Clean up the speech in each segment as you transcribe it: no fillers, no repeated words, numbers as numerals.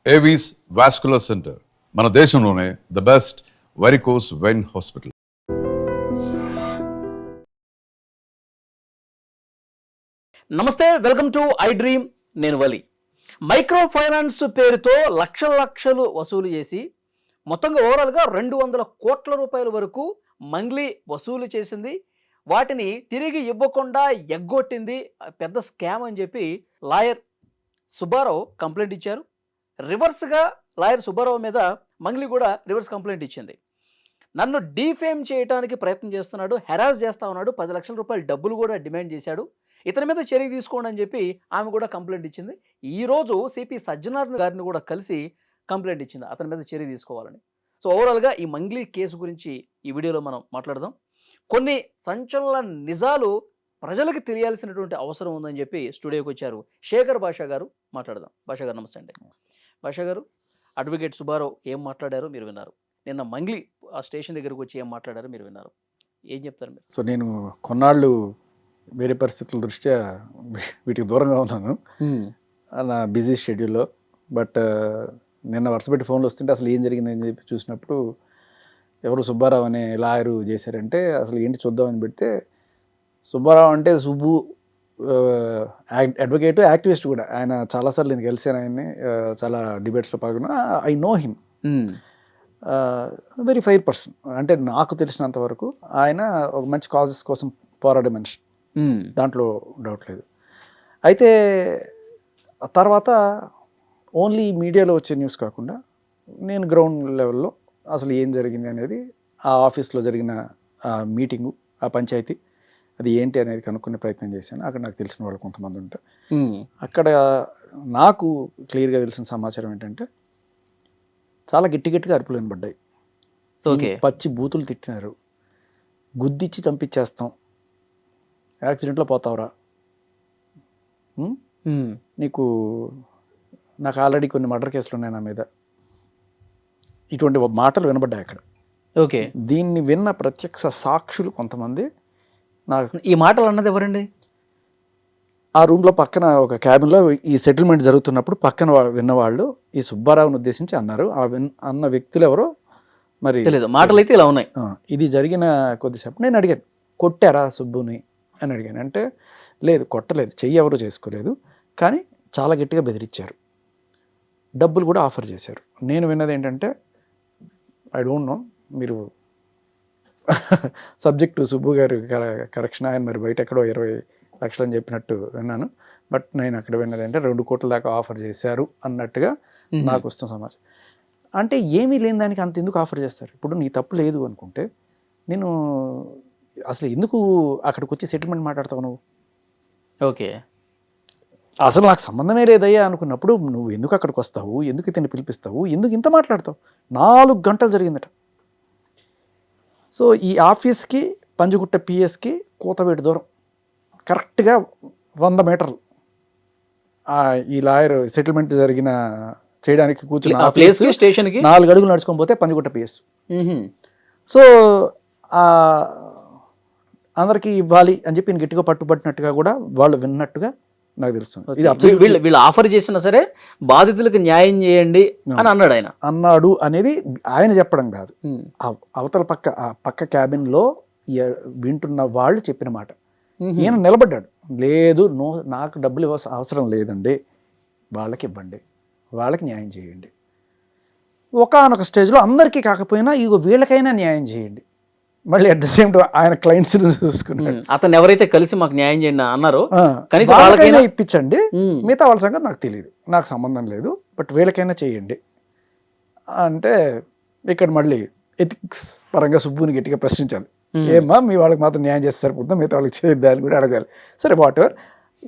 Avis vascular centre మన దేశంలోనే the best varicose vein hospital. నమస్తే, వెల్కమ్ టు ఐ డ్రీమ్. నేను వలి. మైక్రో ఫైనాన్స్ పేరుతో లక్షలు వసూలు చేసి మొత్తంగా ఓవరాల్గా 200 కోట్ల రూపాయల వరకు మంగ్లీ వసూలు చేసింది. వాటిని తిరిగి ఇవ్వకుండా ఎగ్గొట్టింది. పెద్ద స్కామ్ అని చెప్పి లాయర్ సుబ్బారావు కంప్లైంట్ ఇచ్చారు. రివర్స్గా లాయర్ సుబ్బారావు మీద మంగ్లీ కూడా రివర్స్ కంప్లైంట్ ఇచ్చింది. నన్ను డీఫేమ్ చేయడానికి ప్రయత్నం చేస్తున్నాడు, హెరాస్ చేస్తా ఉన్నాడు, 10 లక్షల రూపాయల డబ్బులు కూడా డిమాండ్ చేశాడు, ఇతని మీద చర్య తీసుకోండి అని చెప్పి ఆమె కూడా కంప్లైంట్ ఇచ్చింది. ఈరోజు సిపి సజ్జనార్ గారిని కూడా కలిసి కంప్లైంట్ ఇచ్చింది అతని మీద చర్య తీసుకోవాలని. సో ఓవరాల్గా ఈ మంగ్లీ కేసు గురించి ఈ వీడియోలో మనం మాట్లాడదాం. కొన్ని సంచలన నిజాలు ప్రజలకు తెలియాల్సినటువంటి అవసరం ఉందని చెప్పి స్టూడియోకి వచ్చారు శేఖర్ భాషా గారు. మాట్లాడదాం. భాషా గారు నమస్తే అండి. భాషా గారు, అడ్వకేట్ సుబ్బారావు ఏం మాట్లాడారో మీరు విన్నారు. నిన్న మంగ్లీ ఆ స్టేషన్ దగ్గరకు వచ్చి ఏం మాట్లాడారో మీరు విన్నారు. ఏం చెప్తారు మీరు? సో నేను కొన్నాళ్ళు వేరే పరిస్థితుల దృష్ట్యా వీటికి దూరంగా ఉన్నాను నా బిజీ షెడ్యూల్లో. బట్ నిన్న వరుసపెట్టి ఫోన్లు వస్తుంటే అసలు ఏం జరిగిందని చెప్పి చూసినప్పుడు ఎవరు సుబ్బారావు అనే లాయరు చేశారంటే అసలు ఏంటి చూద్దామని పెడితే, సుబ్బారావు అంటే సుబ్బు అడ్వకేట్, యాక్టివిస్ట్ కూడా. ఆయన చాలాసార్లు నేను కలిసాను ఆయన్ని, చాలా డిబేట్స్లో పాల్గొన్నా. I know him, very fire person. అంటే నాకు తెలిసినంత వరకు ఆయన ఒక మంచి కాజెస్ కోసం పోరాడే మనిషి, దాంట్లో డౌట్ లేదు. అయితే తర్వాత ఓన్లీ మీడియాలో వచ్చే న్యూస్ కాకుండా నేను గ్రౌండ్ లెవెల్లో అసలు ఏం జరిగింది అనేది, ఆ ఆఫీస్లో జరిగిన ఆ మీటింగు, ఆ పంచాయతీ అది ఏంటి అనేది కనుక్కునే ప్రయత్నం చేశాను. అక్కడ నాకు తెలిసిన వాళ్ళు కొంతమంది ఉంటారు. అక్కడ నాకు క్లియర్గా తెలిసిన సమాచారం ఏంటంటే చాలా గట్టిగా అరుపులు వినబడ్డాయి. పచ్చి బూతులు తిట్టినారు, గుద్దిచ్చి చంపించేస్తాం, యాక్సిడెంట్లో పోతావురా, నీకు నాకు ఆల్రెడీ కొన్ని మర్డర్ కేసులు ఉన్నాయి నా మీద, ఇటువంటి మాటలు వినబడ్డాయి అక్కడ. ఓకే, దీన్ని విన్న ప్రత్యక్ష సాక్షులు కొంతమంది. నాకు ఈ మాటలు అన్నది ఎవరండి? ఆ రూమ్లో పక్కన ఒక క్యాబిన్లో ఈ సెటిల్మెంట్ జరుగుతున్నప్పుడు పక్కన విన్నవాళ్ళు ఈ సుబ్బారావుని ఉద్దేశించి అన్నారు. అన్న వ్యక్తులు ఎవరో మరి తెలియదు, మాటలు అయితే ఇలా ఉన్నాయి. ఇది జరిగిన కొద్దిసేపు నేను అడిగాను, కొట్టారా సుబ్బుని అని అడిగాను. అంటే లేదు, కొట్టలేదు, చెయ్యి ఎవరు చేసుకోలేదు, కానీ చాలా గట్టిగా బెదిరించారు, డబ్బులు కూడా ఆఫర్ చేశారు. నేను విన్నది ఏంటంటే, ఐ డోంట్ నో, మీరు సబ్జెక్ట్ సుబ్బు గారు కరెక్షన్, ఆయన మరి బయట ఎక్కడో 20 లక్షలు అని చెప్పినట్టు విన్నాను. బట్ నేను అక్కడ విన్నది అంటే 2 కోట్ల దాకా ఆఫర్ చేశారు అన్నట్టుగా నాకు వస్తున్న సమాచారం. అంటే ఏమీ లేని దానికి అంత ఎందుకు ఆఫర్ చేస్తారు? ఇప్పుడు నీ తప్పు లేదు అనుకుంటే నేను అసలు ఎందుకు అక్కడికి వచ్చి సెటిల్మెంట్ మాట్లాడతావు నువ్వు? ఓకే, అసలు నాకు సంబంధమే లేదయ్యా అనుకున్నప్పుడు నువ్వు ఎందుకు అక్కడికి వస్తావు, ఎందుకు ఇతన్ని పిలిపిస్తావు, ఎందుకు ఇంత మాట్లాడతావు? 4 గంటలు జరిగిందట. సో ఈ ఆఫీస్కి పంజగుట్ట పిఎస్కి కూతవేటి దూరం, కరెక్ట్గా 100 మీటర్లు. ఈ లాయర్ సెటిల్మెంట్ చేయడానికి కూర్చున్న స్టేషన్కి 4 అడుగులు నడుచుకొని పోతే పంజగుట్ట పిఎస్. సో అందరికీ ఇవ్వాలి అని చెప్పి నేను గట్టిగా పట్టుబట్టినట్టుగా కూడా వాళ్ళు విన్నట్టుగా నాకు తెలుస్తుంది. ఇది వీళ్ళు ఆఫర్ చేసినా సరే బాధితులకు న్యాయం చేయండి అని అన్నాడు. ఆయన అన్నాడు అనేది ఆయన చెప్పడం కాదు, అవతల పక్క క్యాబిన్లో వింటున్న వాళ్ళు చెప్పిన మాట. ఈయన నిలబడ్డాడు, లేదు నాకు డబ్బులు అవసరం లేదండి, వాళ్ళకి ఇవ్వండి, వాళ్ళకి న్యాయం చేయండి, ఒకానొక స్టేజ్లో అందరికీ కాకపోయినా ఇగో వీళ్ళకైనా న్యాయం చేయండి. మళ్ళీ అట్ ద సేమ్ టైం ఆయన క్లయింట్స్ చూసుకున్నాడు. అతను ఎవరైతే కలిసి మాకు న్యాయం చేయండి అన్నారో కనీసం వాళ్ళకైనా ఇప్పించండి, మిగతా వాళ్ళ సంగతి నాకు తెలియదు, నాకు సంబంధం లేదు, బట్ వీళ్ళకైనా చేయండి అంటే ఇక్కడ మళ్ళీ ఎథిక్స్ పరంగా సుబ్బుని గట్టిగా ప్రశ్నించాలి. ఏమ్మా మీ వాళ్ళకి మాత్రం న్యాయం చేస్తే సరిపోతుందా, మిగతా వాళ్ళకి చేయొద్దా అని కూడా అడగాలి. సరే, వాట్ ఎవర్.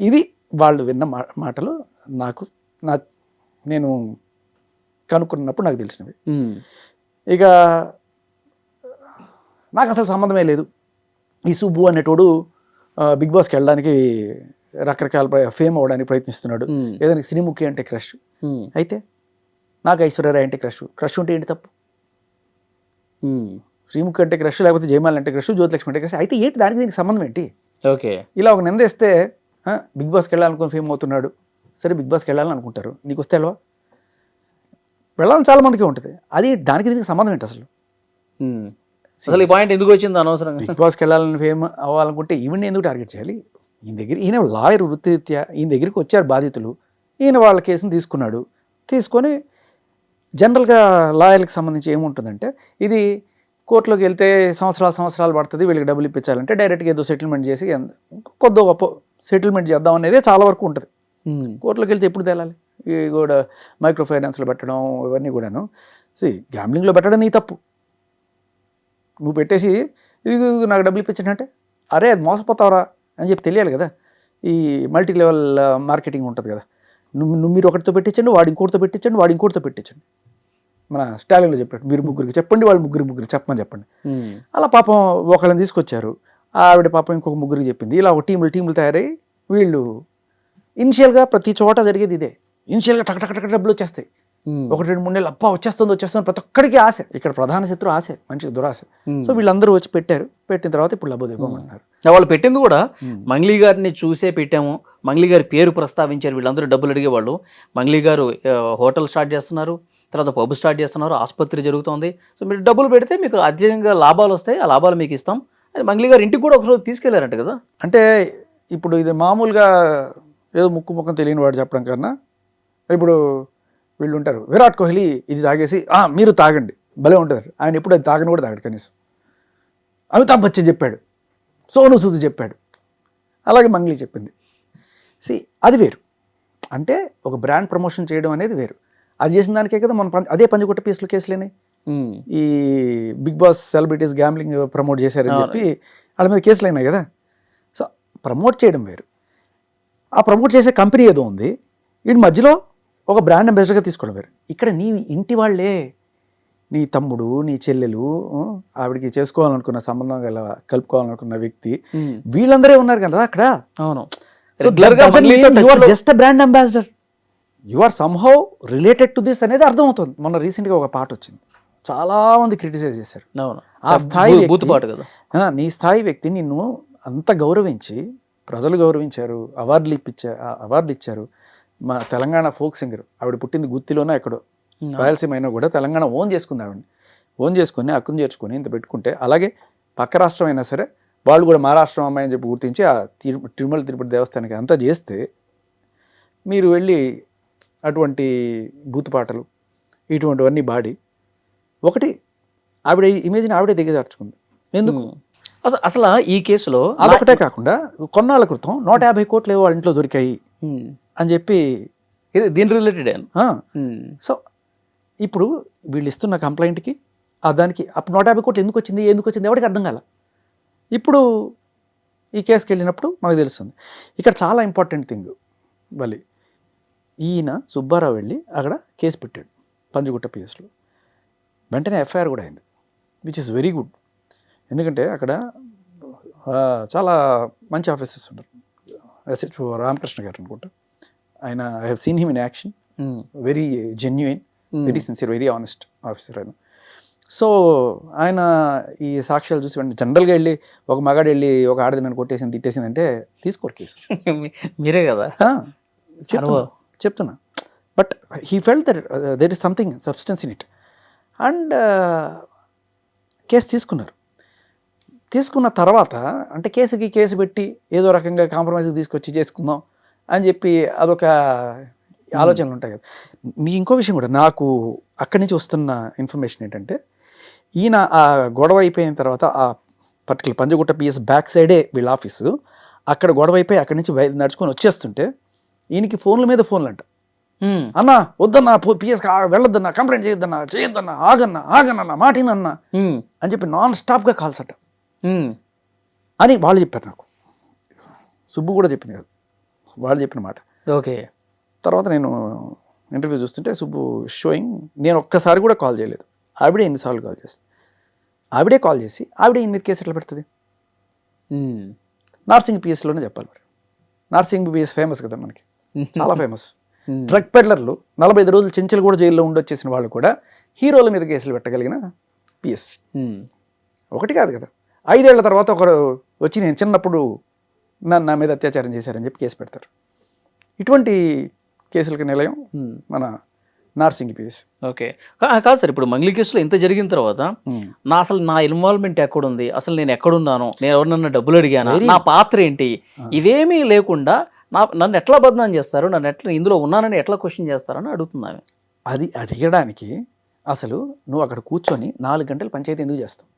ఇది వాళ్ళు విన్న మాటలు నాకు నేను కనుక్కున్నప్పుడు నాకు తెలిసినవి. ఇక నాకు అసలు సంబంధమే లేదు. ఈ సుబ్బు అనేటోడు బిగ్ బాస్కి వెళ్ళడానికి రకరకాల ఫేమ్ అవ్వడానికి ప్రయత్నిస్తున్నాడు. ఏదైనా సినిముఖి అంటే క్రష్, అయితే నాకు ఐశ్వర్యరాయ్ అంటే క్రష్ ఉంటే ఏంటి తప్పు? శ్రీముఖి అంటే క్రష్, లేకపోతే జయమాల్ అంటే క్రష్, జ్యోతిలక్ష్మి అంటే క్రష్, అయితే ఏంటి దానికి దీనికి సంబంధం ఏంటి? ఓకే, ఇలా ఒక నిందేస్తే బిగ్ బాస్కి వెళ్ళాలనుకుని ఫేమ్ అవుతున్నాడు, సరే బిగ్ బాస్కి వెళ్ళాలని అనుకుంటారు, నీకు వస్తే వెళ్ళవా? వెళ్ళాలని చాలా మందికి ఉంటుంది. అది దానికి దీనికి సంబంధం ఏంటి అసలు? అసలు ఈ పాయింట్ ఎందుకు వచ్చింది అనవసరంగా? బిగ్ బాస్కి వెళ్ళాలని ఫేమ్ అవ్వాలనుకుంటే ఈవెన్ ఎందుకు టార్గెట్ చేయాలి? ఈయన లాయర్ వృత్తిరీత్యా ఈయన దగ్గరికి వచ్చారు బాధితులు, ఈయన వాళ్ళ కేసుని తీసుకున్నాడు. తీసుకొని జనరల్గా లాయర్కి సంబంధించి ఏముంటుందంటే, ఇది కోర్టులోకి వెళ్తే సంవత్సరాలు పడుతుంది, వీళ్ళకి డబ్బులు ఇప్పించాలంటే డైరెక్ట్గా ఏదో సెటిల్మెంట్ చేసి కొద్ది గొప్ప సెటిల్మెంట్ చేద్దాం అనేది చాలా వరకు ఉంటుంది. కోర్టులోకి వెళ్తే ఎప్పుడు తేలాలి? ఇవి కూడా మైక్రో ఫైనాన్స్లో పెట్టడం ఇవన్నీ కూడాను. గ్యాంబ్లింగ్లో పెట్టడం నీ తప్పు. నువ్వు పెట్టేసి ఇది నాకు డబ్బులు ఇప్పించానంటే, అరే అది మోసపోతావరా అని చెప్పి తెలియాలి కదా. ఈ మల్టీ లెవెల్ మార్కెటింగ్ ఉంటుంది కదా. మీరు ఒకటితో పెట్టించండి, వాడు ఇంకోటితో పెట్టించండి, వాడు ఇంకోటితో పెట్టించండి. మన స్టాలిన్లో చెప్పాడు, మీరు ముగ్గురికి చెప్పండి, వాళ్ళు ముగ్గురు చెప్పమని చెప్పండి. అలా పాపం ఒకళ్ళని తీసుకొచ్చారు, ఆవిడ పాపం ఇంకొక ముగ్గురికి చెప్పింది. ఇలా ఒక టీములు తయారై వీళ్ళు ఇనిషియల్గా ప్రతి చోట జరిగేది ఇదే. ఇనిషియల్గా టక్ డబ్బులు వచ్చేస్తాయి. 1-2-3 నెలలు అబ్బా వచ్చేస్తుంది ప్రతి ఒక్కడికి ఆశ. ఇక్కడ ప్రధాన శత్రు ఆశ, మంచి దురాశ. సో వీళ్ళందరూ వచ్చి పెట్టిన తర్వాత ఇప్పుడు లబ్బోదీపం అంటున్నారు. వాళ్ళు పెట్టింది కూడా మంగ్లీ గారిని చూసే పెట్టాము, మంగ్లీ గారి పేరు ప్రస్తావించారు. వీళ్ళందరూ డబ్బులు అడిగేవాళ్ళు. మంగ్లీ గారు హోటల్ స్టార్ట్ చేస్తున్నారు, తర్వాత పబ్ స్టార్ట్ చేస్తున్నారు, ఆసుపత్రి జరుగుతుంది. సో మీరు డబ్బులు పెడితే మీకు అత్యధికంగా లాభాలు వస్తాయి, ఆ లాభాలు మీకు ఇస్తాం. అది మంగ్లీ గారు ఇంటికి కూడా ఒకరోజు తీసుకెళ్లారంట కదా. అంటే ఇప్పుడు ఇది మామూలుగా ఏదో ముఖం తెలియని వాడు చెప్పడం కన్నా, ఇప్పుడు వీళ్ళు ఉంటారు, విరాట్ కోహ్లీ ఇది తాగేసి మీరు తాగండి భలే ఉంటారు. ఆయన ఎప్పుడు అది తాగని కూడా తాగడు కనీసం. అమితాబ్ బచ్చన్ చెప్పాడు, సోను సూద్ చెప్పాడు, అలాగే మంగ్లీ చెప్పింది. అది వేరు. అంటే ఒక బ్రాండ్ ప్రమోషన్ చేయడం అనేది వేరు. అది చేసిన దానికే కదా మనం అదే పంజగుట్ట పీసులు కేసులేని ఈ Bigg Boss celebrities gambling promote చేశారని చెప్పి వాళ్ళ మీద కేసులు అయినాయి కదా. సో ప్రమోట్ చేయడం వేరు. ఆ ప్రమోట్ చేసే కంపెనీ ఏదో ఉంది, వీడి మధ్యలో ఒక బ్రాండ్ అంబాసిడర్గా తీసుకోవడం వేరు. ఇక్కడ నీ ఇంటి వాళ్ళే, నీ తమ్ముడు, నీ చెల్లెలు, ఆవిడికి చేసుకోవాలనుకున్న సంబంధం కలుపుకోవాలనుకున్న వ్యక్తి, వీళ్ళందరే ఉన్నారు కదా అక్కడ. అవును. So you are just a brand ambassador, you are somehow related to this అనేది అర్థమవుతుంది. మొన్న రీసెంట్గా ఒక పాట వచ్చింది, చాలా మంది క్రిటిసైజ్ చేశారు. ఆ స్థాయి నీ స్థాయి వ్యక్తి నిన్ను అంత గౌరవించి, ప్రజలు గౌరవించారు, అవార్డులు ఇచ్చారు. మా తెలంగాణ ఫోక్ సింగర్, ఆవిడ పుట్టింది గుత్తిలోనే ఎక్కడో, రాయలసీమ అయినా కూడా తెలంగాణ ఓన్ చేసుకుంది. ఆవిడని ఓన్ చేసుకుని హక్కును చేర్చుకొని ఇంత పెట్టుకుంటే, అలాగే పక్క రాష్ట్రం అయినా సరే వాళ్ళు కూడా మా రాష్ట్రం అమ్మాయి అని చెప్పి గుర్తించి ఆ తిరుమల తిరుపతి దేవస్థానానికి అంతా చేస్తే, మీరు వెళ్ళి అటువంటి బూతుపాటలు ఇటువంటివన్నీ బాడి ఒకటి ఆవిడ ఇమేజ్ని ఆవిడే దిగజార్చుకుంది. ఎందుకు? అసలు ఈ కేసులో అదొకటే కాకుండా కొన్నాళ్ళ క్రితం 150 కోట్లు వాళ్ళ ఇంట్లో దొరికాయి అని చెప్పి దీని రిలేటెడ్. సో ఇప్పుడు వీళ్ళు ఇస్తున్న కంప్లైంట్కి దానికి అప్పుడు 150 కోట్లు ఎందుకు వచ్చింది ఎవరికి అర్థం కాల. ఇప్పుడు ఈ కేసుకి వెళ్ళినప్పుడు మనకు తెలుస్తుంది. ఇక్కడ చాలా ఇంపార్టెంట్ థింగ్, మళ్ళీ ఈయన సుబ్బారావు వెళ్ళి అక్కడ కేసు పెట్టాడు పంజగుట్ట పిఎస్లో. వెంటనే ఎఫ్ఐఆర్ కూడా అయింది, విచ్ ఇస్ వెరీ గుడ్. ఎందుకంటే అక్కడ చాలా మంచి ఆఫీసర్స్ ఉన్నారు. ఎస్హెచ్ఓ రామకృష్ణ గారు అనుకుంటా, ఆయన I have seen him in action, very genuine, very sincere, very honest officer ఆయన. సో ఆయన ఈ సాక్ష్యాలు చూసి వెంటనే జనరల్గా వెళ్ళి ఒక మగాడు వెళ్ళి ఒక ఆడది నన్ను కొట్టేసింది తిట్టేసింది అంటే తీసుకోరు కేసు. మీరే కదా చెప్తున్నా. But he felt that there is something substance in it and case తీసుకున్నారు. తీసుకున్న తర్వాత అంటే కేసు పెట్టి ఏదో రకంగా కాంప్రమైజ్కి తీసుకొచ్చి చేసుకుందాం అని చెప్పి అదొక ఆలోచనలు ఉంటాయి కదా. మీ ఇంకో విషయం కూడా నాకు అక్కడి నుంచి వస్తున్న ఇన్ఫర్మేషన్ ఏంటంటే, ఈయన ఆ గొడవ అయిపోయిన తర్వాత ఆ పర్టికులర్ పంజగుట్ట పిఎస్ బ్యాక్ సైడే వీళ్ళ ఆఫీసు, అక్కడ గొడవ అయిపోయి అక్కడి నుంచి నడుచుకొని వచ్చేస్తుంటే ఈయనకి ఫోన్ల మీద ఫోన్లు అంట, అన్నా వద్దన్నా పిఎస్ వెళ్ళొద్దన్నా, కంప్లైంట్ చేయొద్దన్నా, ఆగన్నా మాటినన్నా అని చెప్పి నాన్ స్టాప్గా కాల్స్ అంట అని వాళ్ళు చెప్పారు నాకు. సుబ్బు కూడా చెప్పింది కదా, వాళ్ళు చెప్పిన మాట. ఓకే. తర్వాత నేను ఇంటర్వ్యూ చూస్తుంటే సుబ్బు షోయింగ్, నేను ఒక్కసారి కూడా కాల్ చేయలేదు, ఆవిడే ఎన్నిసార్లు కాల్ చేస్తుంది. ఆవిడే కాల్ చేసి ఆవిడే ఈయన మీద కేసు ఎట్లా పెడుతుంది? నార్సింగ్ పిఎస్లోనే చెప్పాలి. మరి నార్సింగ్ పిఎస్ ఫేమస్ కదా మనకి, చాలా ఫేమస్. డ్రగ్ పెడ్లర్లు 45 రోజులు చెంచలు కూడా జైల్లో ఉండొచ్చేసిన వాళ్ళు కూడా హీరోల మీద కేసులు పెట్టగలిగిన పిఎస్. ఒకటి కాదు కదా, 5 ఏళ్ల తర్వాత ఒకరు వచ్చి నేను చిన్నప్పుడు నా మీద అత్యాచారం చేశారని చెప్పి కేసు పెడతారు. ఇటువంటి కేసులకి నిలయం మన నార్సింగి పిఎస్. ఓకే. కాదు సార్, ఇప్పుడు మంగ్లీ కేసులో ఇంత జరిగిన తర్వాత అసలు నా ఇన్వాల్వ్మెంట్ ఎక్కడుంది, అసలు నేను ఎక్కడున్నాను, నేను ఎవరినన్నా డబ్బులు అడిగానా, నా పాత్ర ఏంటి, ఇవేమీ లేకుండా నన్ను ఎట్లా బదనాం చేస్తారు, నన్ను ఎట్లా ఇందులో ఉన్నానని ఎట్లా క్వశ్చన్ చేస్తారని అడుగుతున్నాను. అది అడిగడానికి అసలు నువ్వు అక్కడ కూర్చొని 4 గంటలు పంచాయతీ ఎందుకు చేస్తావు?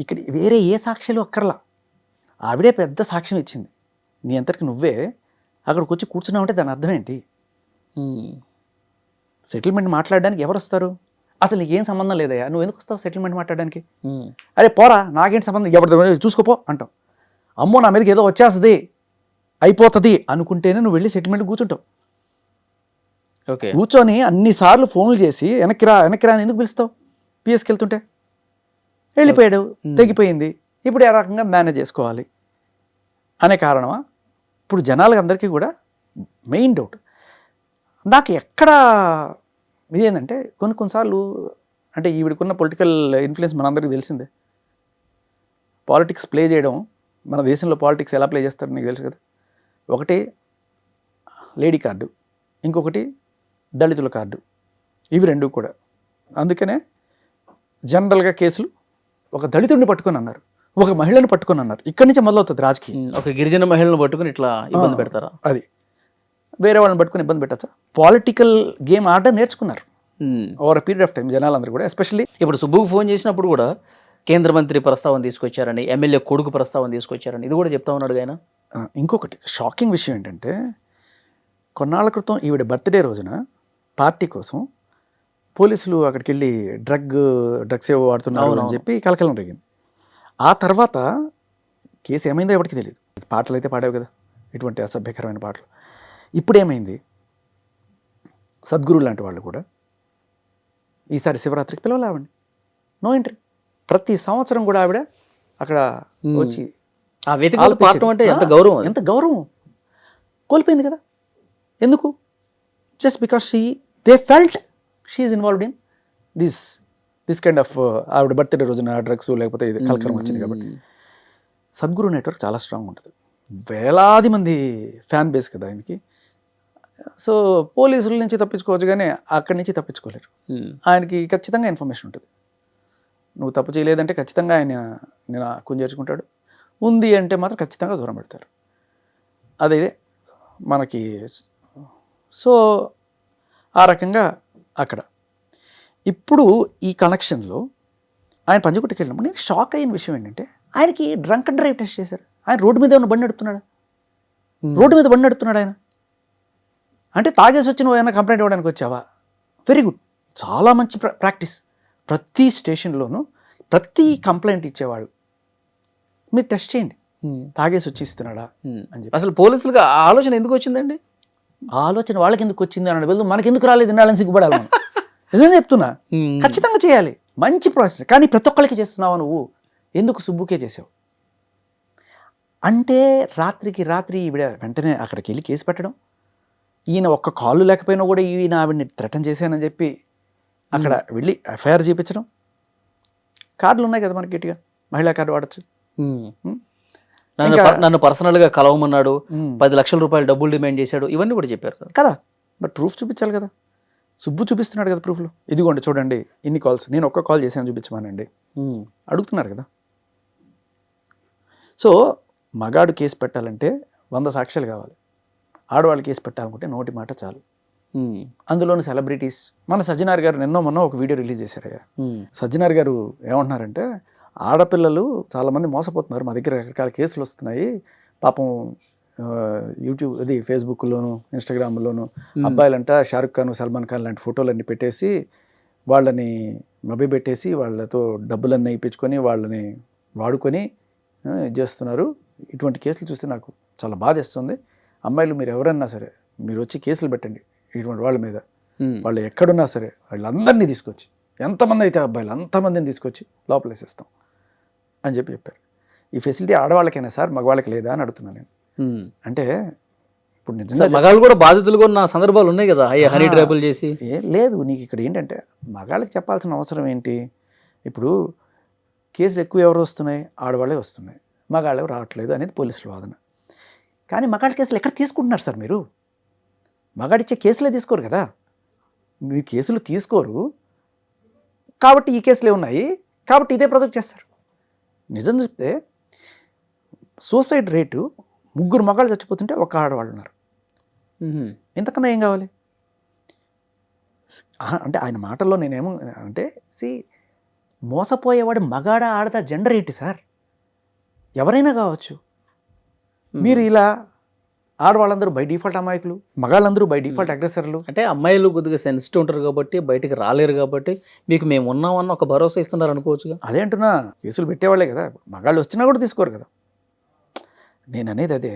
ఇక్కడ వేరే ఏ సాక్ష్యాలు అక్కర్లా, ఆవిడే పెద్ద సాక్ష్యం ఇచ్చింది, నీ అంతటికి నువ్వే అక్కడికి వచ్చి కూర్చున్నావంటే దాని అర్థం ఏంటి? సెటిల్మెంట్ మాట్లాడడానికి ఎవరు వస్తారు? అసలు నీకేం సంబంధం లేదయ్యా, నువ్వు ఎందుకు వస్తావు సెటిల్మెంట్ మాట్లాడడానికి? అరే పోరా, నాకేంటి సంబంధం, ఎవరి చూసుకోపో అంటావు. అమ్మో నా మీదకి ఏదో వచ్చేస్తుంది అయిపోతుంది అనుకుంటేనే నువ్వు వెళ్ళి సెటిల్మెంట్ కూర్చుంటావు. ఓకే, కూర్చొని అన్నిసార్లు ఫోన్లు చేసి వెనక్కి రా అని ఎందుకు పిలుస్తావు? పిఎస్కి వెళ్తుంటే వెళ్ళిపోయాడు, తెగిపోయింది, ఇప్పుడు ఏ రకంగా మేనేజ్ చేసుకోవాలి అనే కారణమా? ఇప్పుడు జనాలకి అందరికీ కూడా మెయిన్ డౌట్ నాకు ఎక్కడ ఇదేంటంటే కొన్నిసార్లు అంటే ఈవిడకున్న పొలిటికల్ ఇన్ఫ్లుయెన్స్ మనందరికీ తెలిసిందే. పాలిటిక్స్ ప్లే చేయడం, మన దేశంలో పాలిటిక్స్ ఎలా ప్లే చేస్తారో నీకు తెలుసు కదా. ఒకటి లేడీ కార్డు, ఇంకొకటి దళితుల కార్డు, ఇవి రెండు కూడా. అందుకనే జనరల్గా కేసులు ఒక దళితుడిని పట్టుకొని అన్నారు, ఒక మహిళను పట్టుకొని అన్నారు, ఇక్కడి నుంచి మొదలవుతుంది రాజకీయం. ఒక గిరిజన మహిళను పట్టుకొని ఇట్లా ఇబ్బంది పెడతారా? అది వేరే వాళ్ళని పట్టుకొని ఇబ్బంది పెట్టచ్చా? పొలిటికల్ గేమ్ ఆడడం నేర్చుకున్నారు ఓవర్ పీరియడ్ ఆఫ్ టైం జనాలందరూ కూడా. ఎస్పెషల్లీ ఇప్పుడు సుబ్బుకు ఫోన్ చేసినప్పుడు కూడా కేంద్ర మంత్రి ప్రస్తావన తీసుకొచ్చారని, ఎమ్మెల్యే కొడుకు ప్రస్తావన తీసుకొచ్చారని ఇది కూడా చెప్తా ఉన్నాడు ఆయన. ఇంకొకటి షాకింగ్ విషయం ఏంటంటే కొన్నాళ్ళ క్రితం ఈవిడ బర్త్డే రోజున పార్టీ కోసం పోలీసులు అక్కడికి వెళ్ళి డ్రగ్స్ ఏవో వాడుతున్నారు అని చెప్పి కలకలం రేగింది. ఆ తర్వాత కేసు ఏమైందో ఎవరికి తెలియదు. పాటలు అయితే పాడావు కదా, ఇటువంటి అసభ్యకరమైన పాటలు. ఇప్పుడేమైంది, సద్గురు లాంటి వాళ్ళు కూడా ఈసారి శివరాత్రికి పిలవలేవండి, నో ఎంట్రీ. ప్రతి సంవత్సరం కూడా ఆవిడ అక్కడ వచ్చి ఎంత గౌరవం కోల్పోయింది కదా. ఎందుకు? Just because they felt she's involved in this kind of ఆవిడ బర్త్డే రోజున డ్రగ్స్ లేకపోతే ఇది కలకలం వచ్చింది కాబట్టి. సద్గురు నెట్వర్క్ చాలా స్ట్రాంగ్ ఉంటుంది, వేలాది మంది ఫ్యాన్ బేస్ కదా ఆయనకి. సో పోలీసుల నుంచి తప్పించుకోవచ్చు కానీ అక్కడి నుంచి తప్పించుకోలేరు. ఆయనకి ఖచ్చితంగా ఇన్ఫర్మేషన్ ఉంటుంది. నువ్వు తప్పు చేయలేదంటే ఖచ్చితంగా ఆయన నేను కుంజేర్చుకుంటాడు, ఉంది అంటే మాత్రం ఖచ్చితంగా దూరం పెడతారు. అదే మనకి. సో ఆ రకంగా అక్కడ ఇప్పుడు ఈ కనెక్షన్లో ఆయన పంజగుట్టకి వెళ్ళినప్పుడు నేను షాక్ అయిన విషయం ఏంటంటే ఆయనకి డ్రంక్ అండ్ డ్రైవ్ టెస్ట్ చేశారు. ఆయన రోడ్డు మీద ఏమైనా బండి నడుపుతున్నాడా? రోడ్డు మీద బండి నడుపుతున్నాడు ఆయన. అంటే తాగేసి వచ్చి నువ్వు ఏమైనా కంప్లైంట్ ఇవ్వడానికి వచ్చావా? వెరీ గుడ్, చాలా మంచి ప్రాక్టీస్. ప్రతి స్టేషన్లోనూ ప్రతి కంప్లైంట్ ఇచ్చేవాళ్ళు మీరు టెస్ట్ చేయండి, తాగేసి వచ్చి ఇస్తున్నాడా అని చెప్పి. అసలు పోలీసులకు ఆలోచన ఎందుకు వచ్చిందండి? ఆలోచన వాళ్ళకి ఎందుకు వచ్చింది అని బదులు మనకి ఎందుకు రాలేదు ఇన్నాళ్ళని సిగ్గుపడాలి మనం. నిజంగా చెప్తున్నా, ఖచ్చితంగా చేయాలి, మంచి ప్రాసెస్. కానీ ప్రతి ఒక్కరికి చేస్తున్నావా నువ్వు? ఎందుకు సుబ్బుకే చేసావు అంటే రాత్రికి రాత్రి ఈవిడ వెంటనే అక్కడికి వెళ్ళి కేసు పెట్టడం, ఈయన ఒక్క కాళ్ళు లేకపోయినా కూడా ఈయన ఆవిడని థ్రెటన్ చేశానని చెప్పి అక్కడ వెళ్ళి ఎఫ్ఐఆర్ చేయించడం. కార్డులు ఉన్నాయి కదా మనకి, గట్టిగా మహిళా కార్డు వాడచ్చు. నన్ను పర్సనల్గా కలవమన్నాడు, 10 లక్షల రూపాయలు డబ్బులు డిమాండ్ చేశాడు, ఇవన్నీ కూడా చెప్పారు కదా. బట్ ప్రూఫ్ చూపించాలి కదా. సుబ్బు చూపిస్తున్నాడు కదా ప్రూఫ్లు. ఇదిగోండి చూడండి ఇన్ని కాల్స్, నేను ఒక్క కాల్ చేశాను చూపించమానండి అడుగుతున్నారు కదా. సో మగాడు కేసు పెట్టాలంటే 100 సాక్ష్యాలు కావాలి, ఆడవాళ్ళు కేసు పెట్టాలనుకుంటే నోటి మాట చాలు. అందులోని సెలబ్రిటీస్, మన సజ్జనార్ గారు మొన్న ఒక వీడియో రిలీజ్ చేశారయ్యా. సజ్జనార్ గారు ఏమంటున్నారంటే ఆడపిల్లలు చాలామంది మోసపోతున్నారు, మా దగ్గర రకరకాల కేసులు వస్తున్నాయి పాపం, యూట్యూబ్ అది ఫేస్బుక్లోను ఇన్స్టాగ్రామ్లోను అబ్బాయిలంట షారుఖ్ ఖాన్ సల్మాన్ ఖాన్ లాంటి ఫోటోలన్నీ పెట్టేసి వాళ్ళని మభ్యపెట్టేసి వాళ్ళతో డబ్బులన్నీ ఇప్పించుకొని వాళ్ళని వాడుకొని చేస్తున్నారు. ఇటువంటి కేసులు చూస్తే నాకు చాలా బాధేస్తుంది. అమ్మాయిలు మీరు ఎవరన్నా సరే మీరు వచ్చి కేసులు పెట్టండి ఇటువంటి వాళ్ళ మీద, వాళ్ళు ఎక్కడున్నా సరే వాళ్ళందరినీ తీసుకొచ్చి, ఎంతమంది అయితే అబ్బాయిలు అంతమందిని తీసుకొచ్చి లోపలేసేస్తాం అని చెప్పారు. ఈ ఫెసిలిటీ ఆడవాళ్ళకైనా సార్, మగవాళ్ళకి లేదా అని అడుగుతున్నాను నేను. అంటే ఇప్పుడు నిజంగా మగాళ్ళు కూడా బాధితులుగా ఉన్న సందర్భాలు ఉన్నాయి కదా, హనీ ట్రాపులు చేసి. లేదు, నీకు ఇక్కడ ఏంటంటే మగాళ్ళకి చెప్పాల్సిన అవసరం ఏంటి? ఇప్పుడు కేసులు ఎక్కువ ఎవరు వస్తున్నాయి? ఆడవాళ్ళే వస్తున్నాయి, మగాళ్ళు రావట్లేదు అనేది పోలీసుల వాదన. కానీ మగాళ్ళ కేసులు ఎక్కడ తీసుకుంటున్నారు సార్ మీరు? మగాడిచ్చే కేసులే తీసుకోరు కదా. మీరు కేసులు తీసుకోరు కాబట్టి ఈ కేసులే ఉన్నాయి కాబట్టి ఇదే ప్రాజెక్ట్ చేస్తారు. నిజం చెప్తే సూసైడ్ రేటు 3 మగాళ్ళు చచ్చిపోతుంటే ఒక ఆడవాళ్ళు ఉన్నారు. ఇంతకన్నా ఏం కావాలి? అంటే ఆయన మాటల్లో నేనేమో అంటే మోసపోయేవాడు మగాడ ఆడదా జెండర్ ఏంటి సార్? ఎవరైనా కావచ్చు. మీరు ఇలా ఆడవాళ్ళందరూ బై డిఫాల్ట్ అమాయకులు, మగాళ్ళందరూ బై డిఫాల్ట్ అగ్రెసర్లు. అంటే అమ్మాయిలు కొద్దిగా సెన్సిటివ్ ఉంటారు కాబట్టి బయటికి రాలేరు కాబట్టి మీకు మేము ఉన్నామన్న ఒక భరోసా ఇస్తున్నారు అనుకోవచ్చుగా. అదే అంటున్నా, కేసులు పెట్టేవాళ్ళే కదా, మగాళ్ళు వచ్చినా కూడా తీసుకోరు కదా. నేను అనేది అదే.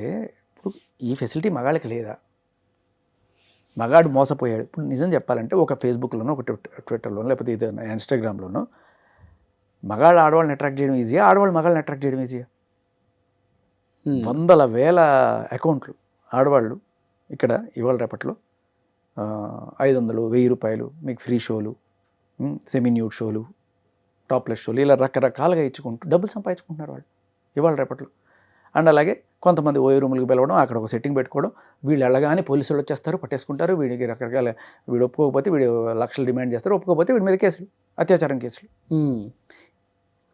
ఇప్పుడు ఈ ఫెసిలిటీ మగాళ్ళకి లేదా? మగాడు మోసపోయాడు. ఇప్పుడు నిజం చెప్పాలంటే ఒక ఫేస్బుక్లోనో ఒక ట్విట్టర్లోనో లేకపోతే ఏదైనా ఇన్స్టాగ్రామ్లోనో మగాళ్ళు ఆడవాళ్ళని అట్రాక్ట్ చేయడం ఈజీయా, ఆడవాళ్ళు మగాళ్ళని అట్రాక్ట్ చేయడం ఈజీయా? వందల వేల అకౌంట్లు ఆడవాళ్ళు ఇక్కడ ఇవాళ రేపట్లో 500, 1000 రూపాయలు మీకు ఫ్రీ షోలు, సెమీ న్యూడ్ షోలు, టాప్లెస్ షోలు, ఇలా రకరకాలుగా ఇచ్చుకుంటూ డబ్బులు సంపాదించుకుంటున్నారు వాళ్ళు ఇవాళ రేపట్లో. అండ్ అలాగే కొంతమంది ఓయో రూములకు పిలవడం, అక్కడ ఒక సెట్టింగ్ పెట్టుకోవడం, వీళ్ళు వెళ్ళగానే పోలీసులు వచ్చేస్తారు, పట్టేసుకుంటారు. వీడికి రకరకాల, వీడు ఒప్పుకోకపోతే వీడు లక్షలు డిమాండ్ చేస్తారు, ఒప్పుకోకపోతే వీడి మీద కేసులు, అత్యాచారం కేసులు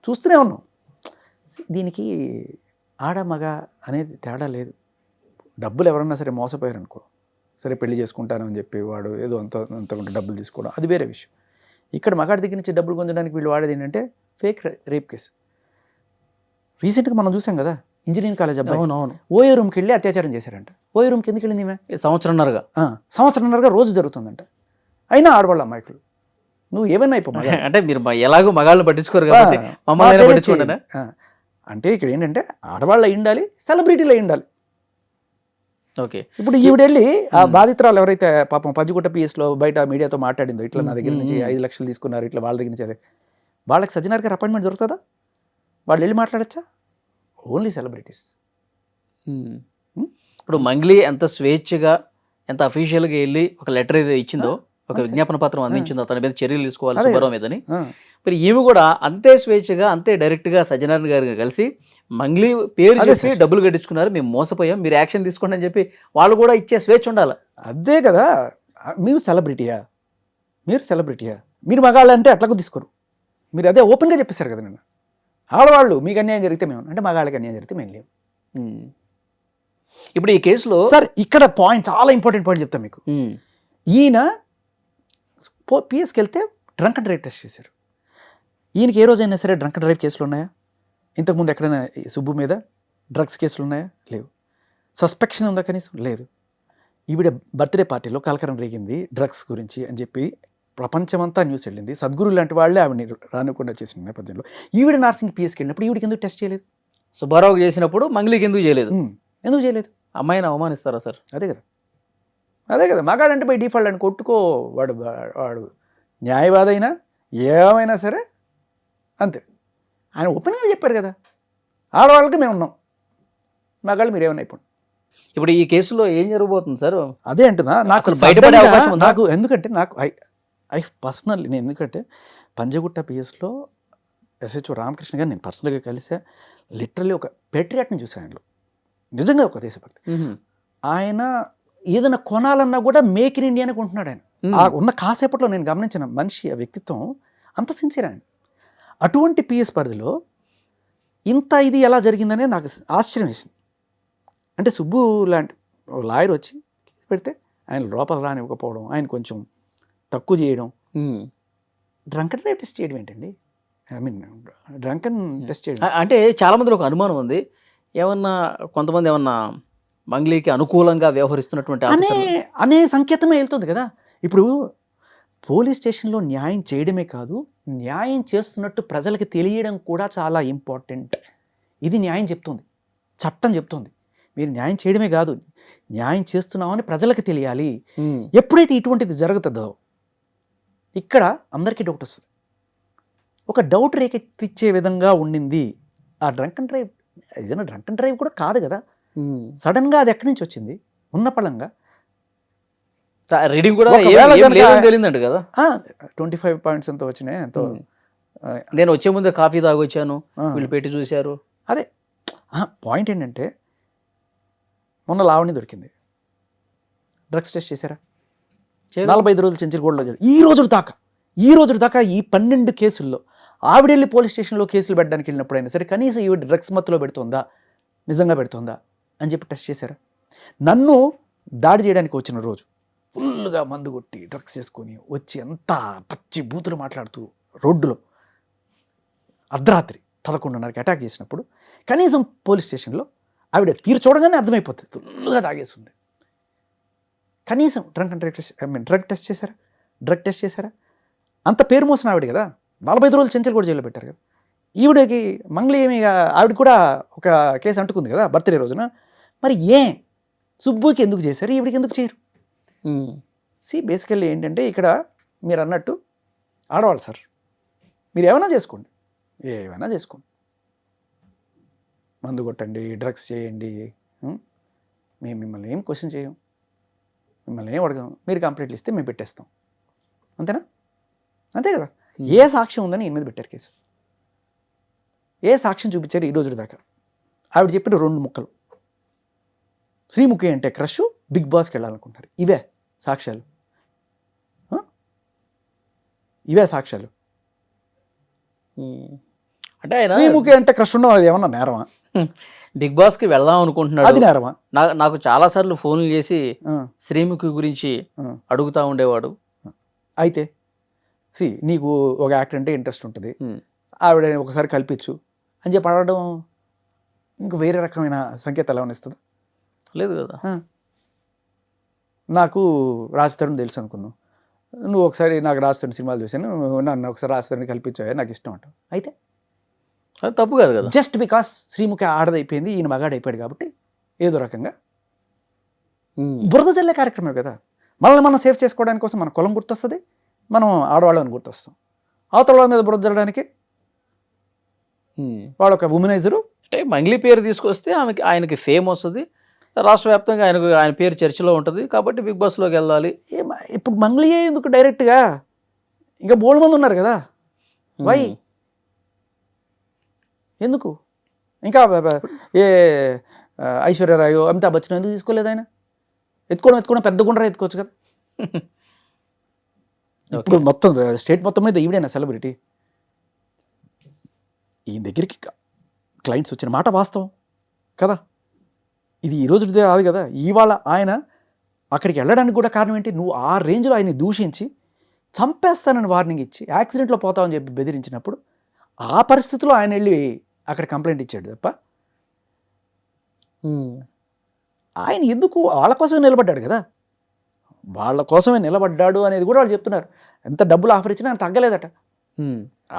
చూస్తూనే ఉన్నాం. దీనికి ఆడ మగ అనేది తేడా లేదు. డబ్బులు ఎవరన్నా సరే మోసపోయారు అనుకో, సరే పెళ్లి చేసుకుంటాను అని చెప్పి వాడు ఏదో అంతకుంటే డబ్బులు తీసుకోవడం, అది వేరే విషయం. ఇక్కడ మగాడి దగ్గర నుంచి డబ్బులు పొందడానికి వీళ్ళు వాడేది ఏంటంటే ఫేక్ రేప్ కేసు. రీసెంట్గా మనం చూసాం కదా, ఇంజనీరింగ్ కాలేజ్ అబ్బాయి ఓయో రూమ్కి వెళ్ళి అత్యాచారం చేశారంట. ఓయో రూమ్కి ఎందుకు వెళ్ళింది ఈమె? సంవత్సరంన్నరగా రోజు జరుగుతుందంట. అయినా ఆడవాళ్ళ అమ్మాయికులు. నువ్వు ఏమైనా అయిపో, అంటే మీరు ఎలాగో మగాళ్ళు పట్టించుకోరు కాబట్టి అంటే ఇక్కడ ఏంటంటే ఆడవాళ్ళు అయి ఉండాలి, సెలబ్రిటీలు అయి ఉండాలి. ఓకే, ఇప్పుడు ఈవిడెళ్ళి ఆ బాధితురాలు ఎవరైతే పాపం పంజగుట్ట పిఎస్లో బయట మీడియాతో మాట్లాడిందో, ఇట్లా నా దగ్గర నుంచి 5 లక్షలు తీసుకున్నారు, ఇట్లా వాళ్ళ దగ్గర నుంచి, వాళ్ళకి సజ్జనార్ గారు అపాయింట్మెంట్ దొరుకుతుందా? వాళ్ళు వెళ్ళి మాట్లాడచ్చా? Only celebrities. ఇప్పుడు మంగ్లీ ఎంత స్వేచ్ఛగా, ఎంత అఫీషియల్గా వెళ్ళి ఒక లెటర్ ఏదో ఇచ్చిందో, ఒక విజ్ఞాపన పత్రం అందించిందో తన మీద చర్యలు తీసుకోవాలి సుబ్బారావు మీదని, మరి ఈమె కూడా అంతే స్వేచ్ఛగా, అంతే డైరెక్ట్గా సజ్జనారాయణ గారిని కలిసి మంగ్లీ పేరు చేసి డబ్బులు కట్టించుకున్నారు, మేము మోసపోయాం, మీరు యాక్షన్ తీసుకోండి అని చెప్పి వాళ్ళు కూడా ఇచ్చే స్వేచ్ఛ ఉండాలి. అదే కదా, మీరు సెలబ్రిటీయా? మీరు మగాళ్ళు అంటే అట్లా తీసుకోరు. మీరు అదే ఓపెన్గా చెప్పేశారు కదా నిన్న. ఆడవాళ్ళు మీకు అన్యాయం జరిగితే మేము, అంటే మగాళ్ళకి అన్యాయం జరిగితే మేము లేవు. ఇప్పుడు ఈ కేసులో సార్ ఇక్కడ పాయింట్, చాలా ఇంపార్టెంట్ పాయింట్ చెప్తాను మీకు. ఈయన పిఎస్కి వెళ్తే డ్రంక్ అండ్ డ్రైవ్ టెస్ట్ చేశారు. ఈయనకి ఏ రోజైనా సరే డ్రంక్ అండ్ డ్రైవ్ కేసులు ఉన్నాయా? ఇంతకుముందు ఎక్కడైనా సుబ్బు మీద డ్రగ్స్ కేసులు ఉన్నాయా? లేవు. సస్పెక్షన్ ఉందా కనీసం? లేదు. ఈవిడ బర్త్డే పార్టీలో కలకరం రేగింది డ్రగ్స్ గురించి అని చెప్పి ప్రపంచమంతా న్యూస్ వెళ్ళింది. సద్గురు లాంటి వాళ్ళే ఆవిడని రానికుండా చేసిన నేపథ్యంలో ఈవిడ నార్సింగ్ పిఎస్కి వెళ్ళినప్పుడు ఈవిడికి ఎందుకు టెస్ట్ చేయలేదు? సుబ్బారావు చేసినప్పుడు మంగ్లీకి ఎందుకు చేయలేదు? ఎందుకు చేయలేదు? అమ్మాయిని అవమానిస్తారా సార్? అదే కదా మగాడంటే బై డిఫాల్ట్ అని కొట్టుకో, వాడు న్యాయవాదైనా ఏమైనా సరే అంతే. ఆయన ఓపెన్గా చెప్పారు కదా, ఆడవాళ్ళకి మేము ఉన్నాం, మగాళ్ళు మీరేమైనా అయిపోండి. ఇప్పుడు ఈ కేసులో ఏం జరగబోతుంది సార్? అదే అంటున్నా, నాకు బయటపడే అవకాశం ఉంది. ఎందుకంటే ఐ పర్సనల్లీ నేను ఎందుకంటే పంజగుట్ట పిఎస్లో ఎస్హెచ్ఓ రామకృష్ణ గారు నేను పర్సనల్గా కలిసా. లిటరల్లీ ఒక పేట్రియాట్ని చూసాను ఆయనలో, నిజంగా ఒక దేశభక్తి. ఆయన ఏదైనా కొనాలన్నా కూడా మేక్ ఇన్ ఇండియా అని కొంటున్నాడు ఆయన. ఉన్న కాసేపట్లో నేను గమనించిన మనిషి, ఆ వ్యక్తిత్వం అంత సిన్సియర్ ఆయన. అటువంటి పిఎస్ పరిధిలో ఇంత ఇది ఎలా జరిగిందనే నాకు ఆశ్చర్యం వేసింది. అంటే సుబ్బు లాంటి లాయర్ వచ్చి పెడితే ఆయన లోపల రానివ్వకపోవడం, ఆయన కొంచెం తక్కువ చేయడం, డ్రంక్ అండ్ డ్రైవ్ టెస్ట్ చేయడం ఏంటండి? డ్రంక్ అండ్ టెస్ట్ చేయడం అంటే చాలా మందిలో ఒక అనుమానం ఉంది, కొంతమంది ఏమన్నా మంగ్లీకి అనుకూలంగా వ్యవహరిస్తున్నటువంటి అనే సంకేతమే వెళ్తుంది కదా. ఇప్పుడు పోలీస్ స్టేషన్లో న్యాయం చేయడమే కాదు, న్యాయం చేస్తున్నట్టు ప్రజలకు తెలియడం కూడా చాలా ఇంపార్టెంట్. ఇది న్యాయం చెప్తుంది, చట్టం చెప్తుంది. మీరు న్యాయం చేయడమే కాదు, న్యాయం చేస్తున్నామని ప్రజలకు తెలియాలి. ఎప్పుడైతే ఇటువంటిది జరుగుతుందో ఇక్కడ అందరికీ డౌట్ వస్తుంది. ఒక డౌట్ రేకెత్తిచ్చే విధంగా ఉండింది ఆ డ్రంక్ అండ్ డ్రైవ్. ఏదైనా డ్రంక్ అండ్ డ్రైవ్ కూడా కాదు కదా, సడన్గా అది ఎక్కడి నుంచి వచ్చింది? ఉన్న పళంగా రీడింగ్ కూడా తెలియదంట కదా. 25 పాయింట్స్ ఎంతో వచ్చినాయి, ఎంతో. నేను వచ్చే ముందే కాఫీ తాగొచ్చాను, వీళ్ళు పెట్టి చూశారు. అదే పాయింట్ ఏంటంటే, మొన్న లావణి దొరికింది, డ్రగ్స్ టెస్ట్ చేశారా? చేయలేదు. 45 రోజులు చెంచల్గూడలో జరిగింది. ఈ రోజు దాకా ఈ 12 కేసుల్లో ఆవిడ వెళ్ళి పోలీస్ స్టేషన్లో కేసులు పెట్టడానికి వెళ్ళినప్పుడైనా సరే కనీసం ఈవిడ డ్రగ్స్ మత్తులో పెడుతుందా, నిజంగా పెడుతుందా అని చెప్పి టెస్ట్ చేశారా? నన్ను దాడి చేయడానికి వచ్చిన రోజు ఫుల్గా మందు కొట్టి డ్రగ్స్ చేసుకొని వచ్చి అంతా పచ్చి బూతులు మాట్లాడుతూ రోడ్డులో అర్ధరాత్రి 11:30కి అటాక్ చేసినప్పుడు కనీసం పోలీస్ స్టేషన్లో ఆవిడ తీరు చూడగానే అర్థమైపోతుంది ఫుల్గా తాగేస్తుంది. కనీసం డ్రగ్ టెస్ట్ చేశారా? అంత పేరు మోసిన ఆవిడ కదా, 45 రోజులు చెంచల్గూడ జైల్లో పెట్టారు కదా. ఈవిడకి మంగ్లీ ఏమి ఆవిడ కూడా ఒక కేసు అంటుకుంది కదా బర్త్డే రోజున. మరి సుబ్బుకి ఎందుకు చేశారు, ఈవిడికి ఎందుకు చేయరు? బేసికల్లీ ఏంటంటే ఇక్కడ మీరు అన్నట్టు ఆడవాళ్ళు సార్, మీరు ఏమైనా చేసుకోండి, మందు కొట్టండి, డ్రగ్స్ చేయండి, మేము మిమ్మల్ని ఏం క్వశ్చన్ చేయం, మిమ్మల్ని ఏం అడగం. మీరు కంప్లైంట్లు ఇస్తే మేము పెట్టేస్తాం, అంతేనా? అంతే కదా. ఏ సాక్ష్యం ఉందని ఈయన మీద పెట్టారు కేసు? ఏ సాక్ష్యం చూపించారు ఈ రోజు దాకా? ఆవిడ చెప్పిన 2 ముక్కలు, శ్రీముఖి అంటే క్రష్, బిగ్ బాస్కి వెళ్ళాలనుకుంటారు. ఇవే సాక్ష్యాలు. అంటే ఆయన శ్రీముఖి అంటే క్రష్ ఉండడం అది ఏమన్నా నేరమా? బిగ్ బాస్ కి వెళ్దాం అనుకుంటున్నాడు, అది నేరమా? నాకు చాలా సార్లు ఫోన్లు చేసి శ్రీముఖి గురించి అడుగుతా ఉండేవాడు. అయితే నీకు ఒక యాక్టర్ అంటే ఇంట్రెస్ట్ ఉంటుంది, ఆవిడ ఒకసారి కల్పించు అని చెప్పి అడగడం ఇంక వేరే రకమైన సంకేతాలు ఏమైనా ఇస్తుందా? లేదు కదా. నాకు రాజతరుణ్ తెలుసు అనుకుందాం, నువ్వు ఒకసారి నాకు రాజతరుణ్ సినిమాలు చూసాను, నన్ను ఒకసారి రాజతరుణ్ కల్పించావు, నాకు ఇష్టం అంటావు. అయితే అది తప్పు కాదు కదా. జస్ట్ బికాస్ శ్రీముఖి ఆడదైపోయింది, ఈయన మగాడైపోయాడు కాబట్టి ఏదో రకంగా బురద జల్లే కార్యక్రమం కదా. మనల్ని మనం సేఫ్ చేసుకోవడానికి కోసం మన కులం గుర్తొస్తుంది, మనం ఆడవాళ్ళని గుర్తొస్తాం. అవతల వాళ్ళ మీద బురద జల్లడానికి వాడు ఒక ఉమెనైజరు. అంటే మంగ్లీ పేరు తీసుకొస్తే ఆయనకి ఫేమ్ వస్తుంది, రాష్ట్ర వ్యాప్తంగా ఆయన పేరు చర్చలో ఉంటుంది, కాబట్టి బిగ్ బాస్లోకి వెళ్ళాలి. ఇప్పుడు మంగ్లీయే ఎందుకు డైరెక్ట్గా, ఇంకా బోల్డ్ మంది ఉన్నారు కదా, వై ఎందుకు? ఇంకా ఐశ్వర్యరాయో అమితాబ్ బచ్చన్ ఎందుకు తీసుకోలేదు? ఆయన ఎత్తుకోవడం పెద్ద గుండ్రా ఎత్తుకోవచ్చు కదా. ఇప్పుడు మొత్తం స్టేట్ మొత్తం మీద ఈవిడైనా సెలబ్రిటీ. ఈయన దగ్గరికి క్లయింట్స్ వచ్చిన మాట వాస్తవం కదా, ఇది ఈ రోజుదే కాదు కదా. ఇవాళ ఆయన అక్కడికి వెళ్ళడానికి కూడా కారణం ఏంటి? నువ్వు ఆ రేంజ్లో ఆయన్ని దూషించి చంపేస్తానని వార్నింగ్ ఇచ్చి యాక్సిడెంట్లో పోతామని చెప్పి బెదిరించినప్పుడు ఆ పరిస్థితిలో ఆయన వెళ్ళి అక్కడ కంప్లైంట్ ఇచ్చాడు తప్ప ఆయన ఎందుకు వాళ్ళ కోసమే నిలబడ్డాడు కదా. వాళ్ళ కోసమే నిలబడ్డాడు అనేది కూడా వాళ్ళు చెప్తున్నారు. ఎంత డబ్బులు ఆఫర్ ఇచ్చినా ఆయన తగ్గలేదట.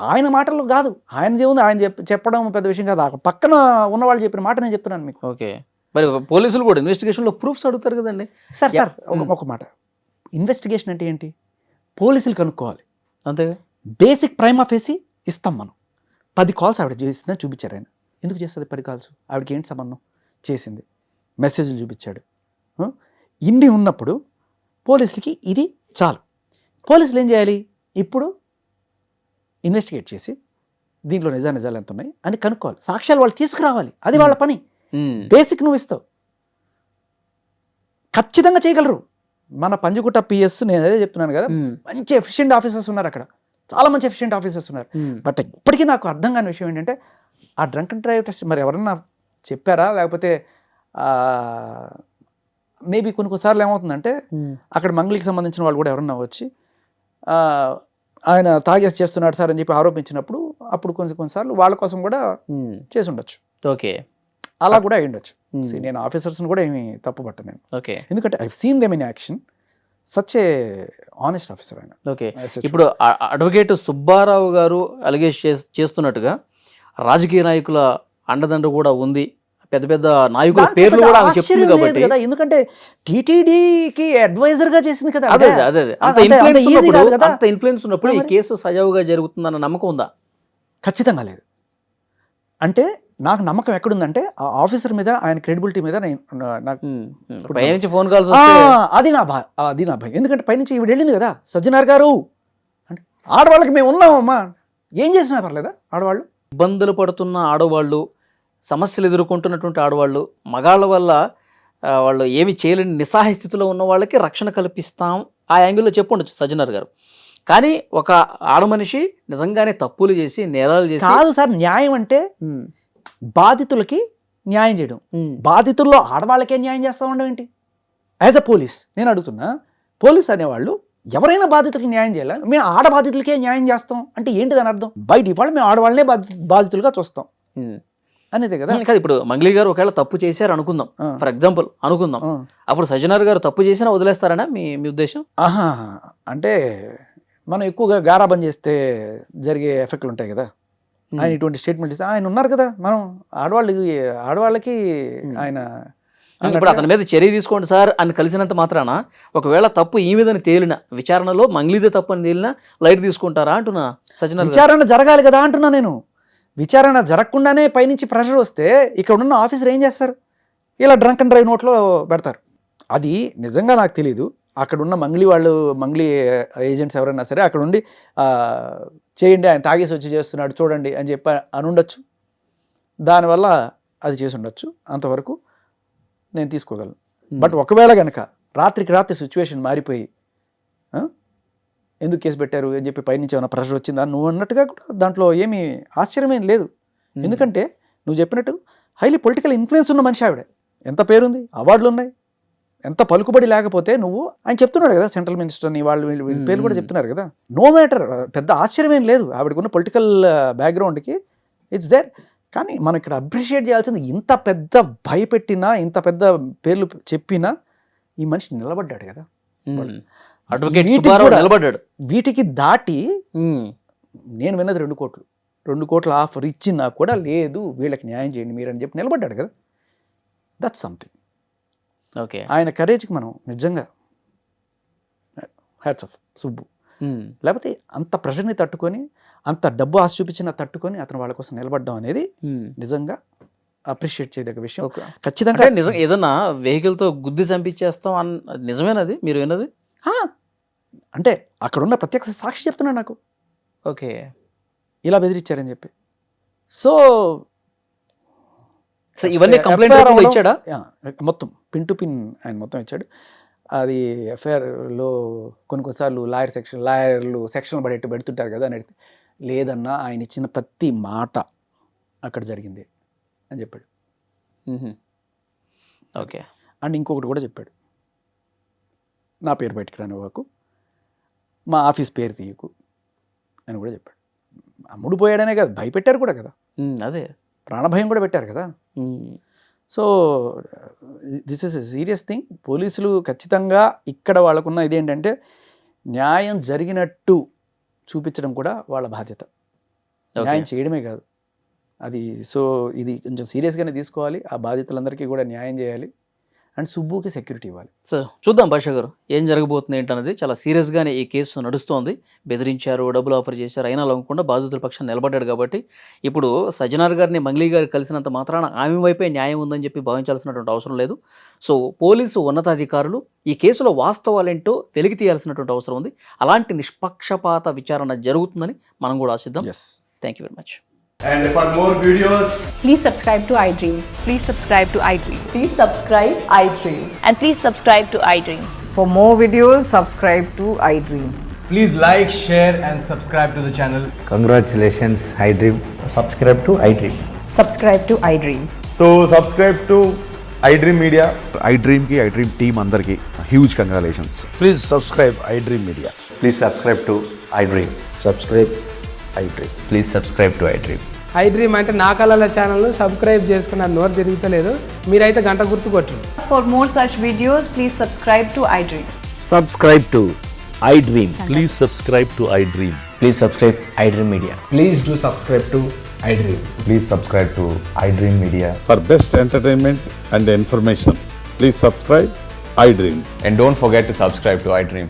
ఆయన మాటల్లో కాదు, ఆయన ఏముంది ఆయన చెప్పడం పెద్ద విషయం కాదు, ఆ పక్కన ఉన్నవాళ్ళు చెప్పిన మాట నేను చెప్తున్నాను మీకు. ఓకే, మరి పోలీసులు కూడా ఇన్వెస్టిగేషన్లో ప్రూఫ్స్ అడుగుతారు కదండి. సార్ ఒక మాట, ఇన్వెస్టిగేషన్ అంటే ఏంటి? పోలీసులు కనుక్కోవాలి అంతేగా. బేసిక్ ప్రైమ్ ఆఫేసి ఇస్తాం మనం. 10 కాల్స్ ఆవిడ చేసిందని చూపించారు. ఆయన ఎందుకు చేస్తుంది 10 కాల్స్? ఆవిడకి ఏంటి సంబంధం? చేసింది, మెసేజ్లు చూపించాడు. ఇన్ని ఉన్నప్పుడు పోలీసులకి ఇది చాలు. పోలీసులు ఏం చేయాలి? ఇప్పుడు ఇన్వెస్టిగేట్ చేసి దీంట్లో నిజాలు ఎంత ఉన్నాయి అని కనుక్కోవాలి, సాక్ష్యాలు వాళ్ళు తీసుకురావాలి, అది వాళ్ళ పని. బేసిక్ నువ్వు ఇస్తావు, ఖచ్చితంగా చేయగలరు. మన పంజగుట్ట పిఎస్ నేను అదే చెప్తున్నాను కదా, మంచి ఎఫిషియెంట్ ఆఫీసర్స్ ఉన్నారు అక్కడ, చాలా మంచి ఎఫిషియెంట్ ఆఫీసర్స్ ఉన్నారు. బట్ ఇప్పటికీ నాకు అర్థం కాని విషయం ఏంటంటే ఆ డ్రంక్ అండ్ డ్రైవ్ టెస్ట్ మరి ఎవరన్నా చెప్పారా, లేకపోతే మేబీ కొన్నిసార్లు ఏమవుతుందంటే అక్కడ మంగళికి సంబంధించిన వాళ్ళు కూడా ఎవరన్నా వచ్చి ఆయన తాగేసి చేస్తున్నాడు సార్ అని చెప్పి ఆరోపించినప్పుడు అప్పుడు కొన్నిసార్లు వాళ్ళ కోసం కూడా చేసి ఉండొచ్చు. ఓకే, అలా కూడా అయి ఉండొచ్చు. నేను ఆఫీసర్స్ని కూడా ఏమి తప్పు పట్టను నేను, ఎందుకంటే I seen them in action. Such a honest officer ఆయన. ఓకే, ఇప్పుడు అడ్వకేట్ సుబ్బారావు గారు అలిగేట్ చేస్తున్నట్టుగా రాజకీయ నాయకుల అండదండ కూడా ఉంది, పెద్ద పెద్ద నాయకుల పేర్లు కూడా చెప్తుంది కాబట్టి. ఎందుకంటే టీటీడీకి అడ్వైజర్ గా చేసింది కదా. అదే అంత ఇన్ఫ్లుయెన్స్ ఉన్నప్పుడు ఈ కేసు సజావుగా జరుగుతుందన్న నమ్మకం ఉందా? ఖచ్చితంగా లేదు. అంటే నాకు నమ్మకం ఎక్కడుందంటే ఆ ఆఫీసర్ మీద, ఆయన క్రెడిబిలిటీ మీద. పైనుంచి ఫోన్ కాల్స్ అది నా భయం. ఎందుకంటే పైనుంచి ఈవిడ వెళ్ళింది కదా, సజ్జనార్ గారు అంటే ఆడవాళ్ళకి మేము ఉన్నామమ్మా, ఏం చేసినా పర్లేదా? ఆడవాళ్ళు ఇబ్బందులు పడుతున్న ఆడవాళ్ళు, సమస్యలు ఎదుర్కొంటున్నటువంటి ఆడవాళ్ళు, మగాళ్ళ వల్ల వాళ్ళు ఏమి చేయలేని నిస్సహాయ స్థితిలో ఉన్న వాళ్ళకి రక్షణ కల్పిస్తాం ఆ యాంగిల్లో చెప్పుండొచ్చు సజ్జనర్ గారు. కానీ ఒక ఆడమనిషి నిజంగానే తప్పులు చేసి నేరాలు చేసి కాదు సార్, న్యాయం అంటే బాధితులకి న్యాయం చేయడం. బాధితుల్లో ఆడవాళ్ళకే న్యాయం చేస్తా ఉండడం ఏంటి? యాజ్ అ పోలీస్ నేను అడుగుతున్నా, పోలీస్ అనేవాళ్ళు ఎవరైనా బాధితులకు న్యాయం చేయాలి, మేము ఆడ బాధితులకే న్యాయం చేస్తాం అంటే ఏంటి దాని అర్థం? బై డిఫాల్ట్ మేము ఆడవాళ్ళనే బాధితులుగా చూస్తాం అనేది కదా. కాదు, ఇప్పుడు మంగ్లీ గారు ఒకవేళ తప్పు చేశారు అనుకుందాం, ఫర్ ఎగ్జాంపుల్ అనుకుందాం, అప్పుడు సజ్జనర్ గారు తప్పు చేసినా వదిలేస్తారనా మీ ఉద్దేశం? ఆహా, అంటే మనం ఎక్కువగా గారాబం చేస్తే జరిగే ఎఫెక్ట్లు ఉంటాయి కదా. ఆయన ఇటువంటి స్టేట్మెంట్ ఇస్తే ఆయన ఉన్నారు కదా, మనం ఆడవాళ్ళకి ఆయన ఇప్పుడు అతని మీద చర్య తీసుకోండి సార్ అని కలిసినంత మాత్రాన ఒకవేళ తప్పు ఈ మీదని తేలిన విచారణలో మంగ్లీదే తప్పు అని తేలిన లైట్ తీసుకుంటారా అంటున్నా సజ్జనర్ గారు. విచారణ జరగాలి కదా అంటున్నా నేను. విచారణ జరగకుండానే పైనుంచి ప్రెషర్ వస్తే ఇక్కడ ఉన్న ఆఫీసర్ ఏం చేస్తారు? ఇలా డ్రంక్ అండ్ డ్రైవ్ నోట్లో పెడతారు. అది నిజంగా నాకు తెలీదు. అక్కడ ఉన్న మంగ్లీ ఏజెంట్స్ ఎవరైనా సరే అక్కడ ఉండి చేయండి, ఆయన తాగేసి వచ్చి చేస్తున్నాడు చూడండి అని చెప్పి అని ఉండొచ్చు. దానివల్ల అది చేసి ఉండొచ్చు, అంతవరకు నేను తీసుకోగలను. బట్ ఒకవేళ కనుక రాత్రికి రాత్రి సిచ్యువేషన్ మారిపోయి ఎందుకు కేసు పెట్టారు అని చెప్పి పైనుంచి ఏమైనా ప్రెషర్ వచ్చిందా నువ్వు అన్నట్టుగా కూడా దాంట్లో ఏమీ ఆశ్చర్యమేం లేదు. ఎందుకంటే నువ్వు చెప్పినట్టు హైలీ పొలిటికల్ ఇన్ఫ్లుయెన్స్ ఉన్న మనిషి ఆవిడ. ఎంత పేరుంది, అవార్డులు ఉన్నాయి, ఎంత పలుకుబడి లేకపోతే నువ్వు ఆయన చెప్తున్నాడు కదా సెంట్రల్ మినిస్టర్ అని వాళ్ళు వీళ్ళ పేరు కూడా చెప్తున్నారు కదా. నో మ్యాటర్, పెద్ద ఆశ్చర్యమేం లేదు ఆవిడకున్న పొలిటికల్ బ్యాక్గ్రౌండ్కి, ఇట్స్ దేర్. కానీ మనం ఇక్కడ అప్రిషియేట్ చేయాల్సింది, ఇంత పెద్ద భయపెట్టినా ఇంత పెద్ద పేర్లు చెప్పినా ఈ మనిషి నిలబడ్డాడు కదా. అడ్వకేట్ సుబ్బారావు నిలబడ్డాడు. వీటికి దాటి నేను విన్నది 2 కోట్ల ఆఫర్ ఇచ్చినా కూడా లేదు వీళ్ళకి న్యాయం చేయండి మీరు అని చెప్పి నిలబడ్డాడు కదా. That's something. ఓకే, ఆయన కరేజ్కి మనం నిజంగా హ్యాట్స్ ఆఫ్ సుబ్బు. లేకపోతే అంత ప్రెషర్ని తట్టుకొని, అంత డబ్బు ఆశ చూపించిన తట్టుకొని అతను వాళ్ళ కోసం నిలబడ్డం అనేది నిజంగా అప్రిషియేట్ చేయదగ్గ విషయం. ఖచ్చితంగా నిజం. ఏదన్నా వెహికల్తో గుద్ది చంపించేస్తాం నిజమేనది మీరు విన్నది? అంటే అక్కడ ఉన్న ప్రత్యక్ష సాక్షి చెప్తున్నాడు నాకు. ఓకే, ఇలా బెదిరించారని చెప్పి. సో ఇవన్నీ కంప్లైంట్ ఇచ్చాడా? మొత్తం పిన్ టు పిన్ ఆయన మొత్తం ఇచ్చాడు. అది ఎఫ్ఐఆర్లో కొన్నిసార్లు లాయర్లు సెక్షన్లు పెడుతుంటారు కదా అని అడిగితే, లేదన్నా ఆయన ఇచ్చిన ప్రతి మాట అక్కడ జరిగింది అని చెప్పాడు. ఓకే, అండ్ ఇంకొకటి కూడా చెప్పాడు, నా పేరు బయటికి రానివ్వకు, మా ఆఫీస్ పేరు తీయకు అని కూడా చెప్పాడు. అమ్ముడు పోయాడనే కదా, భయపెట్టారు కూడా కదా, అదే ప్రాణభయం కూడా పెట్టారు కదా. So this is a serious thing. పోలీసులు ఖచ్చితంగా ఇక్కడ వాళ్ళకున్న ఇదేంటంటే న్యాయం జరిగినట్టు చూపించడం కూడా వాళ్ళ బాధ్యత, న్యాయం చేయడమే కాదు అది. సో ఇది కొంచెం సీరియస్గానే తీసుకోవాలి, ఆ బాధితులందరికీ కూడా న్యాయం చేయాలి, అండ్ సుబ్బుకి సెక్యూరిటీ ఇవ్వాలి. సో చూద్దాం భాష గారు ఏం జరగబోతుంది ఏంటన్నది. చాలా సీరియస్గానే ఈ కేసు నడుస్తోంది. బెదిరించారు, డబ్బులు ఆఫర్ చేశారు, అయినా లొంగకుండా బాధితుల పక్షాన్ని నిలబడ్డాడు కాబట్టి ఇప్పుడు సజ్జనర్ గారిని మంగ్లీ గారు కలిసినంత మాత్రాన ఆమె వైపే న్యాయం ఉందని చెప్పి భావించాల్సినటువంటి అవసరం లేదు. సో పోలీసు ఉన్నతాధికారులు ఈ కేసులో వాస్తవాలేంటో వెలికి తీయాల్సినటువంటి అవసరం ఉంది. అలాంటి నిష్పక్షపాత విచారణ జరుగుతుందని మనం కూడా ఆశిద్దాం. Thank you very much. And for more videos, please subscribe to iDream. Please subscribe to iDream. Please subscribe iDream. And please subscribe to iDream. For more videos, subscribe to iDream. please like, share and subscribe to the channel. Congratulations, iDream. Subscribe to iDream. Subscribe to iDream. So subscribe to iDream Media. iDream team అందరికి huge congratulations. Please subscribe iDream Media. Please subscribe to iDream. Subscribe iDream. Please subscribe to iDream. iDream అంటే నా కళల ఛానల్ను subscribe చేసుకున్న నోరు తిరుగుతలేదు, మీరైతే గంట గుర్తు కొట్టండి. For more such videos, please subscribe to iDream. Subscribe to iDream. Please subscribe to iDream. Please subscribe iDream Media. Please do subscribe to iDream. Please subscribe to iDream Media. For best entertainment and information, please subscribe iDream. And don't forget to subscribe to iDream.